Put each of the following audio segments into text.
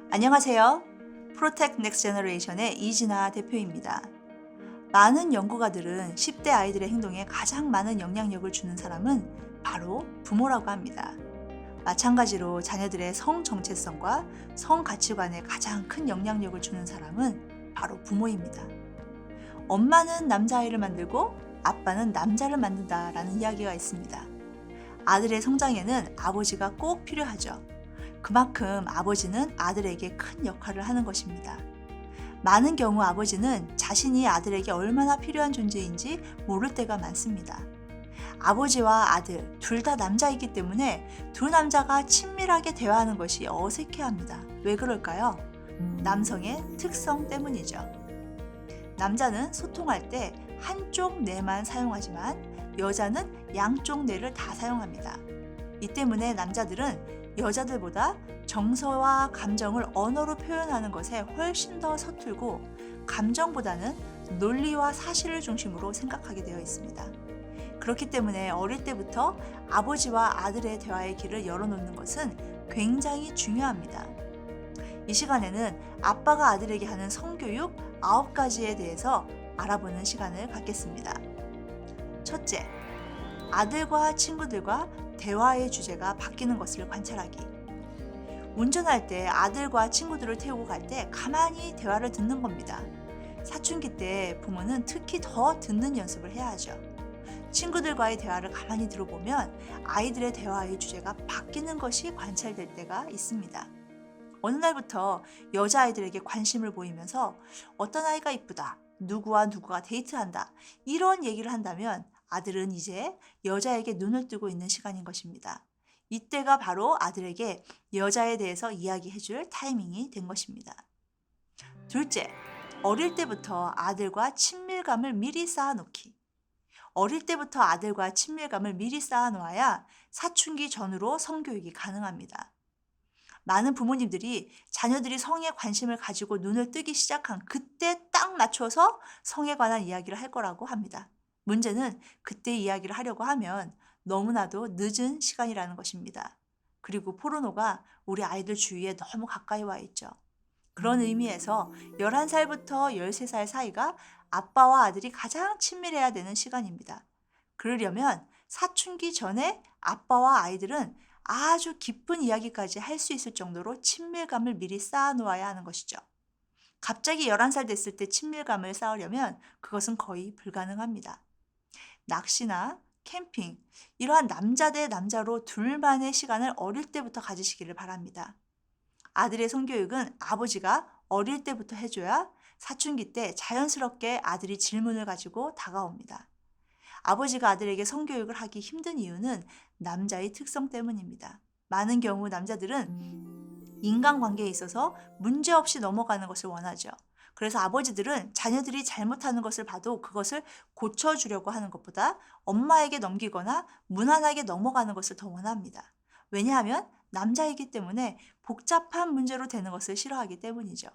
안녕하세요. 프로텍 넥스트 제너레이션의 이진아 대표입니다. 많은 연구가들은 10대 아이들의 행동에 가장 많은 영향력을 주는 사람은 바로 부모라고 합니다. 마찬가지로 자녀들의 성 정체성과 성 가치관에 가장 큰 영향력을 주는 사람은 바로 부모입니다. 엄마는 남자아이를 만들고 아빠는 남자를 만든다라는 이야기가 있습니다. 아들의 성장에는 아버지가 꼭 필요하죠. 그만큼 아버지는 아들에게 큰 역할을 하는 것입니다. 많은 경우 아버지는 자신이 아들에게 얼마나 필요한 존재인지 모를 때가 많습니다. 아버지와 아들 둘 다 남자이기 때문에 두 남자가 친밀하게 대화하는 것이 어색해합니다. 왜 그럴까요? 남성의 특성 때문이죠. 남자는 소통할 때 한쪽 뇌만 사용하지만 여자는 양쪽 뇌를 다 사용합니다. 이 때문에 남자들은 여자들보다 정서와 감정을 언어로 표현하는 것에 훨씬 더 서툴고 감정보다는 논리와 사실을 중심으로 생각하게 되어 있습니다. 그렇기 때문에 어릴 때부터 아버지와 아들의 대화의 길을 열어놓는 것은 굉장히 중요합니다. 이 시간에는 아빠가 아들에게 하는 성교육 9가지에 대해서 알아보는 시간을 갖겠습니다. 첫째, 아들과 친구들과 대화의 주제가 바뀌는 것을 관찰하기. 운전할 때 아들과 친구들을 태우고 갈 때 가만히 대화를 듣는 겁니다. 사춘기 때 부모는 특히 더 듣는 연습을 해야 하죠. 친구들과의 대화를 가만히 들어보면 아이들의 대화의 주제가 바뀌는 것이 관찰될 때가 있습니다. 어느 날부터 여자아이들에게 관심을 보이면서 어떤 아이가 이쁘다, 누구와 누구가 데이트한다, 이런 얘기를 한다면 아들은 이제 여자에게 눈을 뜨고 있는 시간인 것입니다. 이때가 바로 아들에게 여자에 대해서 이야기해줄 타이밍이 된 것입니다. 둘째, 어릴 때부터 아들과 친밀감을 미리 쌓아놓기. 어릴 때부터 아들과 친밀감을 미리 쌓아놓아야 사춘기 전후로 성교육이 가능합니다. 많은 부모님들이 자녀들이 성에 관심을 가지고 눈을 뜨기 시작한 그때 딱 맞춰서 성에 관한 이야기를 할 거라고 합니다. 문제는 그때 이야기를 하려고 하면 너무나도 늦은 시간이라는 것입니다. 그리고 포르노가 우리 아이들 주위에 너무 가까이 와 있죠. 그런 의미에서 11살부터 13살 사이가 아빠와 아들이 가장 친밀해야 되는 시간입니다. 그러려면 사춘기 전에 아빠와 아이들은 아주 깊은 이야기까지 할 수 있을 정도로 친밀감을 미리 쌓아놓아야 하는 것이죠. 갑자기 11살 됐을 때 친밀감을 쌓으려면 그것은 거의 불가능합니다. 낚시나 캠핑, 이러한 남자 대 남자로 둘만의 시간을 어릴 때부터 가지시기를 바랍니다. 아들의 성교육은 아버지가 어릴 때부터 해줘야 사춘기 때 자연스럽게 아들이 질문을 가지고 다가옵니다. 아버지가 아들에게 성교육을 하기 힘든 이유는 남자의 특성 때문입니다. 많은 경우 남자들은 인간관계에 있어서 문제없이 넘어가는 것을 원하죠. 그래서 아버지들은 자녀들이 잘못하는 것을 봐도 그것을 고쳐주려고 하는 것보다 엄마에게 넘기거나 무난하게 넘어가는 것을 더 원합니다. 왜냐하면 남자이기 때문에 복잡한 문제로 되는 것을 싫어하기 때문이죠.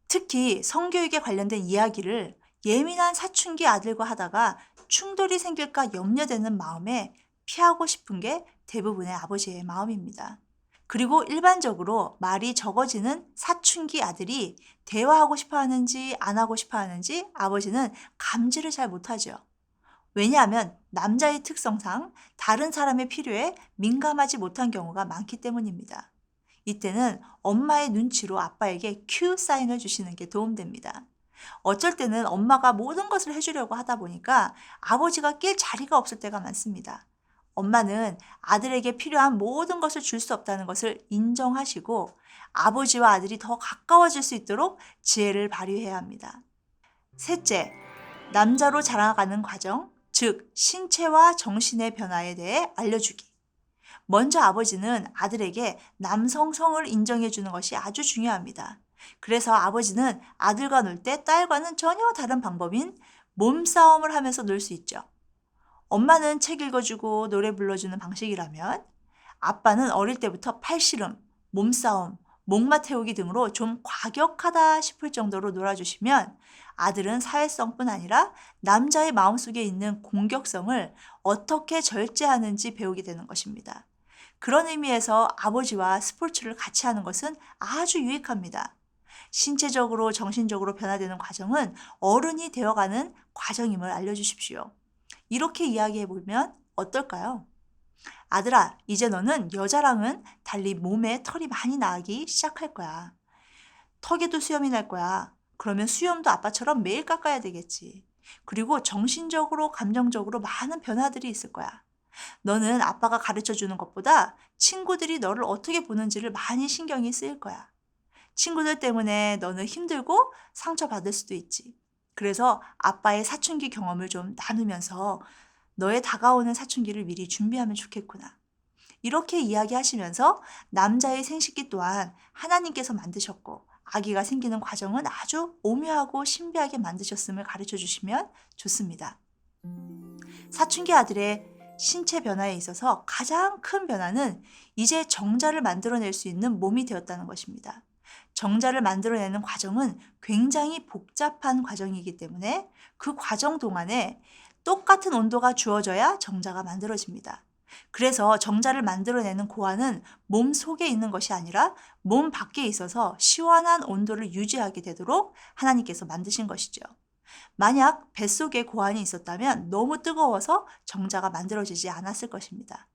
특히 성교육에 관련된 이야기를 예민한 사춘기 아들과 하다가 충돌이 생길까 염려되는 마음에 피하고 싶은 게 대부분의 아버지의 마음입니다. 그리고 일반적으로 말이 적어지는 사춘기 아들이 대화하고 싶어 하는지 안 하고 싶어 하는지 아버지는 감지를 잘 못하죠. 왜냐하면 남자의 특성상 다른 사람의 필요에 민감하지 못한 경우가 많기 때문입니다. 이때는 엄마의 눈치로 아빠에게 큐 사인을 주시는 게 도움됩니다. 어쩔 때는 엄마가 모든 것을 해주려고 하다 보니까 아버지가 낄 자리가 없을 때가 많습니다. 엄마는 아들에게 필요한 모든 것을 줄 수 없다는 것을 인정하시고 아버지와 아들이 더 가까워질 수 있도록 지혜를 발휘해야 합니다. 셋째, 남자로 자라가는 과정, 즉 신체와 정신의 변화에 대해 알려주기. 먼저 아버지는 아들에게 남성성을 인정해주는 것이 아주 중요합니다. 그래서 아버지는 아들과 놀 때 딸과는 전혀 다른 방법인 몸싸움을 하면서 놀 수 있죠. 엄마는 책 읽어주고 노래 불러주는 방식이라면 아빠는 어릴 때부터 팔씨름, 몸싸움, 목마 태우기 등으로 좀 과격하다 싶을 정도로 놀아주시면 아들은 사회성뿐 아니라 남자의 마음속에 있는 공격성을 어떻게 절제하는지 배우게 되는 것입니다. 그런 의미에서 아버지와 스포츠를 같이 하는 것은 아주 유익합니다. 신체적으로 정신적으로 변화되는 과정은 어른이 되어가는 과정임을 알려주십시오. 이렇게 이야기해 보면 어떨까요? 아들아, 이제 너는 여자랑은 달리 몸에 털이 많이 나기 시작할 거야. 턱에도 수염이 날 거야. 그러면 수염도 아빠처럼 매일 깎아야 되겠지. 그리고 정신적으로, 감정적으로 많은 변화들이 있을 거야. 너는 아빠가 가르쳐 주는 것보다 친구들이 너를 어떻게 보는지를 많이 신경이 쓰일 거야. 친구들 때문에 너는 힘들고 상처받을 수도 있지. 그래서 아빠의 사춘기 경험을 좀 나누면서 너의 다가오는 사춘기를 미리 준비하면 좋겠구나. 이렇게 이야기하시면서 남자의 생식기 또한 하나님께서 만드셨고 아기가 생기는 과정은 아주 오묘하고 신비하게 만드셨음을 가르쳐 주시면 좋습니다. 사춘기 아들의 신체 변화에 있어서 가장 큰 변화는 이제 정자를 만들어낼 수 있는 몸이 되었다는 것입니다. 정자를 만들어내는 과정은 굉장히 복잡한 과정이기 때문에 그 과정 동안에 똑같은 온도가 주어져야 정자가 만들어집니다. 그래서 정자를 만들어내는 고환은 몸 속에 있는 것이 아니라 몸 밖에 있어서 시원한 온도를 유지하게 되도록 하나님께서 만드신 것이죠. 만약 뱃속에 고환이 있었다면 너무 뜨거워서 정자가 만들어지지 않았을 것입니다.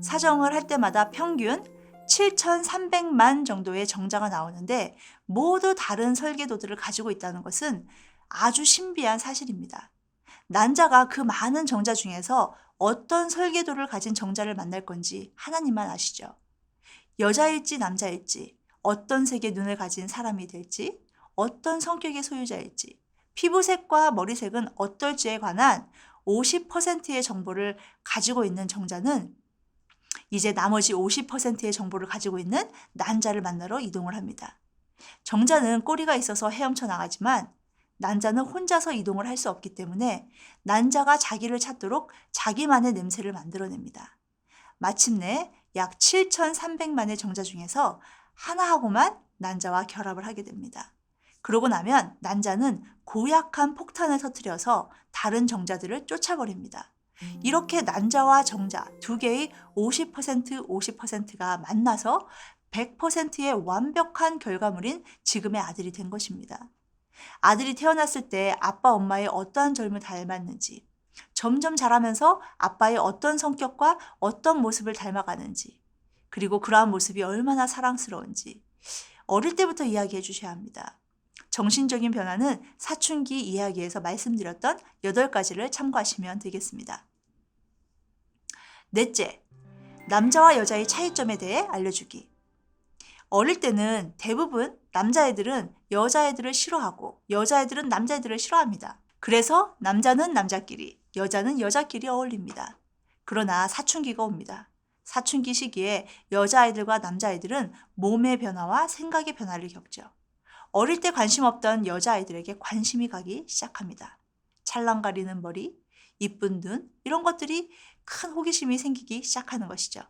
사정을 할 때마다 평균 7,300만 정도의 정자가 나오는데 모두 다른 설계도들을 가지고 있다는 것은 아주 신비한 사실입니다. 난자가 그 많은 정자 중에서 어떤 설계도를 가진 정자를 만날 건지 하나님만 아시죠. 여자일지 남자일지, 어떤 색의 눈을 가진 사람이 될지, 어떤 성격의 소유자일지, 피부색과 머리색은 어떨지에 관한 50%의 정보를 가지고 있는 정자는 이제 나머지 50%의 정보를 가지고 있는 난자를 만나러 이동을 합니다. 정자는 꼬리가 있어서 헤엄쳐 나가지만 난자는 혼자서 이동을 할 수 없기 때문에 난자가 자기를 찾도록 자기만의 냄새를 만들어냅니다. 마침내 약 7,300만의 정자 중에서 하나하고만 난자와 결합을 하게 됩니다. 그러고 나면 난자는 고약한 폭탄을 터뜨려서 다른 정자들을 쫓아버립니다. 이렇게 난자와 정자 두 개의 50%, 50%가 만나서 100%의 완벽한 결과물인 지금의 아들이 된 것입니다. 아들이 태어났을 때 아빠 엄마의 어떠한 점을 닮았는지, 점점 자라면서 아빠의 어떤 성격과 어떤 모습을 닮아가는지, 그리고 그러한 모습이 얼마나 사랑스러운지 어릴 때부터 이야기해 주셔야 합니다. 정신적인 변화는 사춘기 이야기에서 말씀드렸던 8가지를 참고하시면 되겠습니다. 넷째, 남자와 여자의 차이점에 대해 알려주기. 어릴 때는 대부분 남자애들은 여자애들을 싫어하고 여자애들은 남자애들을 싫어합니다. 그래서 남자는 남자끼리, 여자는 여자끼리 어울립니다. 그러나 사춘기가 옵니다. 사춘기 시기에 여자아이들과 남자아이들은 몸의 변화와 생각의 변화를 겪죠. 어릴 때 관심 없던 여자아이들에게 관심이 가기 시작합니다. 찰랑거리는 머리, 이쁜 눈, 이런 것들이 큰 호기심이 생기기 시작하는 것이죠.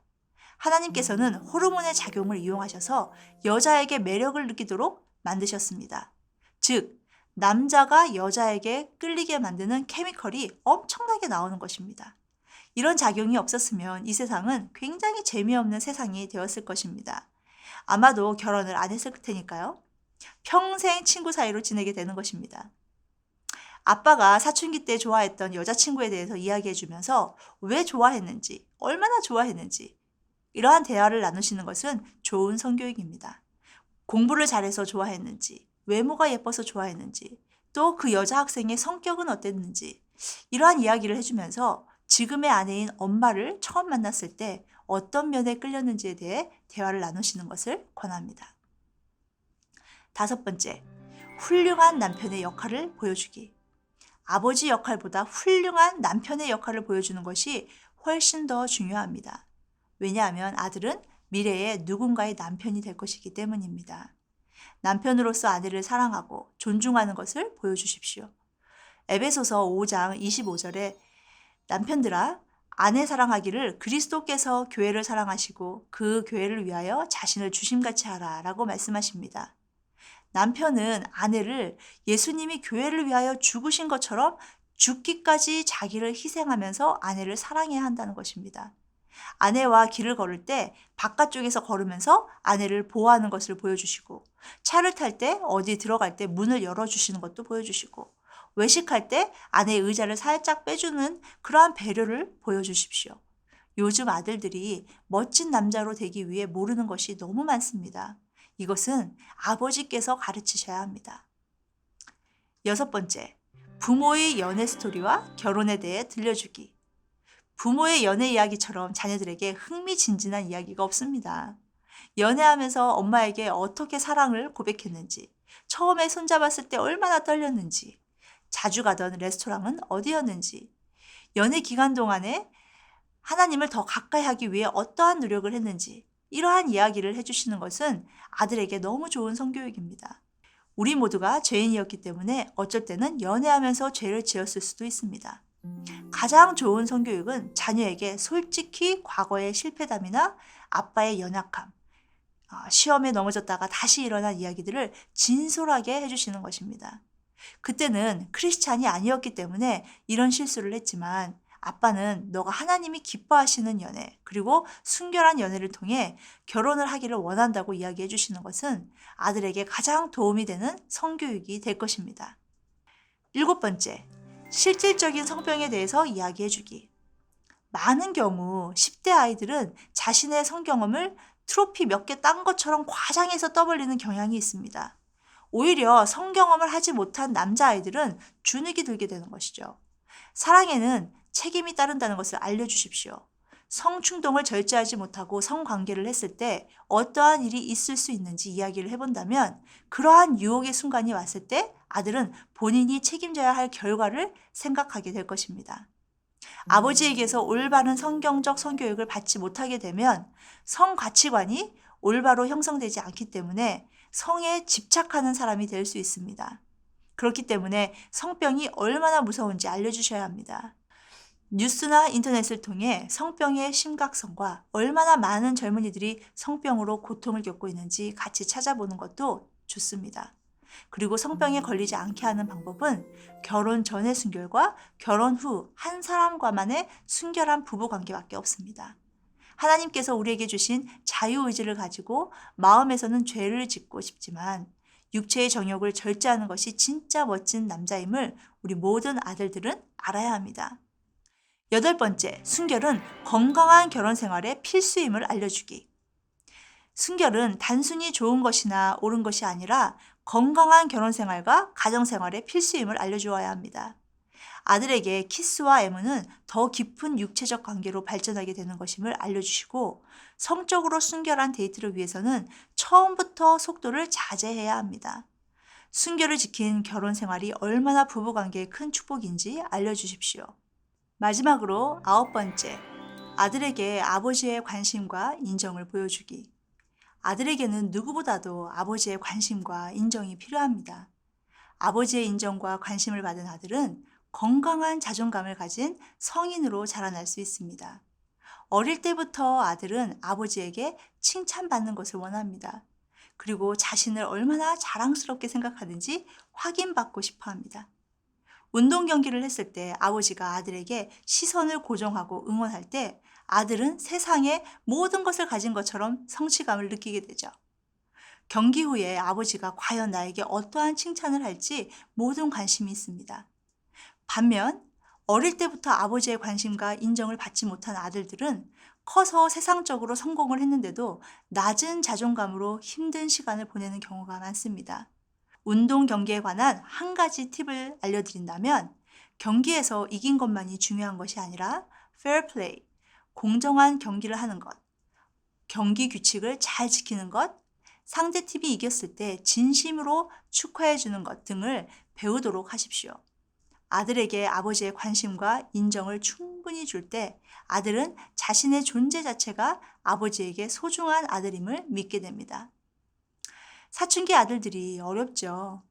하나님께서는 호르몬의 작용을 이용하셔서 여자에게 매력을 느끼도록 만드셨습니다. 즉, 남자가 여자에게 끌리게 만드는 케미컬이 엄청나게 나오는 것입니다. 이런 작용이 없었으면 이 세상은 굉장히 재미없는 세상이 되었을 것입니다. 아마도 결혼을 안 했을 테니까요. 평생 친구 사이로 지내게 되는 것입니다. 아빠가 사춘기 때 좋아했던 여자친구에 대해서 이야기해 주면서 왜 좋아했는지, 얼마나 좋아했는지 이러한 대화를 나누시는 것은 좋은 성교육입니다. 공부를 잘해서 좋아했는지, 외모가 예뻐서 좋아했는지, 또 그 여자 학생의 성격은 어땠는지 이러한 이야기를 해주면서 지금의 아내인 엄마를 처음 만났을 때 어떤 면에 끌렸는지에 대해 대화를 나누시는 것을 권합니다. 5번째, 훌륭한 남편의 역할을 보여주기. 아버지 역할보다 훌륭한 남편의 역할을 보여주는 것이 훨씬 더 중요합니다. 왜냐하면 아들은 미래에 누군가의 남편이 될 것이기 때문입니다. 남편으로서 아내를 사랑하고 존중하는 것을 보여주십시오. 에베소서 5장 25절에 남편들아, 아내 사랑하기를 그리스도께서 교회를 사랑하시고 그 교회를 위하여 자신을 주심같이 하라 라고 말씀하십니다. 남편은 아내를 예수님이 교회를 위하여 죽으신 것처럼 죽기까지 자기를 희생하면서 아내를 사랑해야 한다는 것입니다. 아내와 길을 걸을 때 바깥쪽에서 걸으면서 아내를 보호하는 것을 보여주시고, 차를 탈 때 어디 들어갈 때 문을 열어주시는 것도 보여주시고, 외식할 때 아내의 의자를 살짝 빼주는 그러한 배려를 보여주십시오. 요즘 아들들이 멋진 남자로 되기 위해 모르는 것이 너무 많습니다. 이것은 아버지께서 가르치셔야 합니다. 6번째, 부모의 연애 스토리와 결혼에 대해 들려주기. 부모의 연애 이야기처럼 자녀들에게 흥미진진한 이야기가 없습니다. 연애하면서 엄마에게 어떻게 사랑을 고백했는지, 처음에 손잡았을 때 얼마나 떨렸는지, 자주 가던 레스토랑은 어디였는지, 연애 기간 동안에 하나님을 더 가까이 하기 위해 어떠한 노력을 했는지, 이러한 이야기를 해주시는 것은 아들에게 너무 좋은 성교육입니다. 우리 모두가 죄인이었기 때문에 어쩔 때는 연애하면서 죄를 지었을 수도 있습니다. 가장 좋은 성교육은 자녀에게 솔직히 과거의 실패담이나 아빠의 연약함, 시험에 넘어졌다가 다시 일어난 이야기들을 진솔하게 해주시는 것입니다. 그때는 크리스찬이 아니었기 때문에 이런 실수를 했지만, 아빠는 너가 하나님이 기뻐하시는 연애, 그리고 순결한 연애를 통해 결혼을 하기를 원한다고 이야기해 주시는 것은 아들에게 가장 도움이 되는 성교육이 될 것입니다. 7번째, 실질적인 성병에 대해서 이야기해 주기. 많은 경우 10대 아이들은 자신의 성경험을 트로피 몇 개 딴 것처럼 과장해서 떠벌리는 경향이 있습니다. 오히려 성경험을 하지 못한 남자아이들은 주눅이 들게 되는 것이죠. 사랑에는 책임이 따른다는 것을 알려주십시오. 성충동을 절제하지 못하고 성관계를 했을 때 어떠한 일이 있을 수 있는지 이야기를 해본다면, 그러한 유혹의 순간이 왔을 때 아들은 본인이 책임져야 할 결과를 생각하게 될 것입니다. 아버지에게서 올바른 성경적 성교육을 받지 못하게 되면 성 가치관이 올바로 형성되지 않기 때문에 성에 집착하는 사람이 될 수 있습니다. 그렇기 때문에 성병이 얼마나 무서운지 알려주셔야 합니다. 뉴스나 인터넷을 통해 성병의 심각성과 얼마나 많은 젊은이들이 성병으로 고통을 겪고 있는지 같이 찾아보는 것도 좋습니다. 그리고 성병에 걸리지 않게 하는 방법은 결혼 전의 순결과 결혼 후 한 사람과만의 순결한 부부 관계밖에 없습니다. 하나님께서 우리에게 주신 자유의지를 가지고 마음에서는 죄를 짓고 싶지만 육체의 정욕을 절제하는 것이 진짜 멋진 남자임을 우리 모든 아들들은 알아야 합니다. 8번째, 순결은 건강한 결혼 생활의 필수임을 알려주기. 순결은 단순히 좋은 것이나 옳은 것이 아니라 건강한 결혼 생활과 가정 생활의 필수임을 알려주어야 합니다. 아들에게 키스와 애무는 더 깊은 육체적 관계로 발전하게 되는 것임을 알려주시고, 성적으로 순결한 데이트를 위해서는 처음부터 속도를 자제해야 합니다. 순결을 지킨 결혼 생활이 얼마나 부부 관계에 큰 축복인지 알려주십시오. 마지막으로 9번째, 아들에게 아버지의 관심과 인정을 보여주기. 아들에게는 누구보다도 아버지의 관심과 인정이 필요합니다. 아버지의 인정과 관심을 받은 아들은 건강한 자존감을 가진 성인으로 자라날 수 있습니다. 어릴 때부터 아들은 아버지에게 칭찬받는 것을 원합니다. 그리고 자신을 얼마나 자랑스럽게 생각하는지 확인받고 싶어 합니다. 운동 경기를 했을 때 아버지가 아들에게 시선을 고정하고 응원할 때 아들은 세상의 모든 것을 가진 것처럼 성취감을 느끼게 되죠. 경기 후에 아버지가 과연 나에게 어떠한 칭찬을 할지 모든 관심이 있습니다. 반면 어릴 때부터 아버지의 관심과 인정을 받지 못한 아들들은 커서 세상적으로 성공을 했는데도 낮은 자존감으로 힘든 시간을 보내는 경우가 많습니다. 운동 경기에 관한 한 가지 팁을 알려드린다면, 경기에서 이긴 것만이 중요한 것이 아니라 fair play, 공정한 경기를 하는 것, 경기 규칙을 잘 지키는 것, 상대팀이 이겼을 때 진심으로 축하해 주는 것 등을 배우도록 하십시오. 아들에게 아버지의 관심과 인정을 충분히 줄 때 아들은 자신의 존재 자체가 아버지에게 소중한 아들임을 믿게 됩니다. 사춘기 아들들이 어렵죠.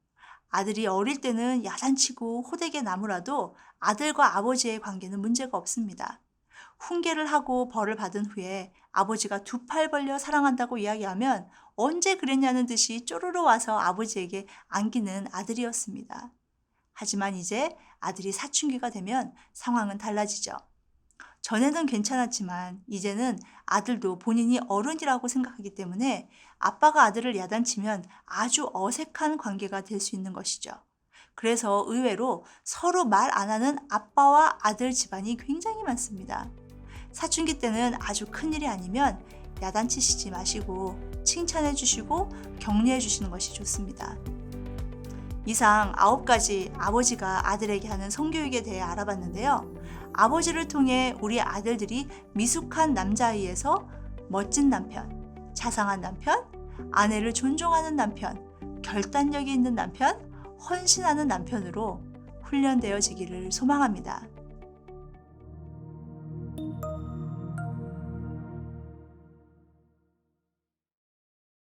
아들이 어릴 때는 야단치고 호되게 나무라도 아들과 아버지의 관계는 문제가 없습니다. 훈계를 하고 벌을 받은 후에 아버지가 두 팔 벌려 사랑한다고 이야기하면 언제 그랬냐는 듯이 쪼르르 와서 아버지에게 안기는 아들이었습니다. 하지만 이제 아들이 사춘기가 되면 상황은 달라지죠. 전에는 괜찮았지만 이제는 아들도 본인이 어른이라고 생각하기 때문에 아빠가 아들을 야단치면 아주 어색한 관계가 될 수 있는 것이죠. 그래서 의외로 서로 말 안 하는 아빠와 아들 집안이 굉장히 많습니다. 사춘기 때는 아주 큰일이 아니면 야단치시지 마시고 칭찬해 주시고 격려해 주시는 것이 좋습니다. 이상 9가지 아버지가 아들에게 하는 성교육에 대해 알아봤는데요. 아버지를 통해 우리 아들들이 미숙한 남자아이에서 멋진 남편, 자상한 남편, 아내를 존중하는 남편, 결단력이 있는 남편, 헌신하는 남편으로 훈련되어지기를 소망합니다.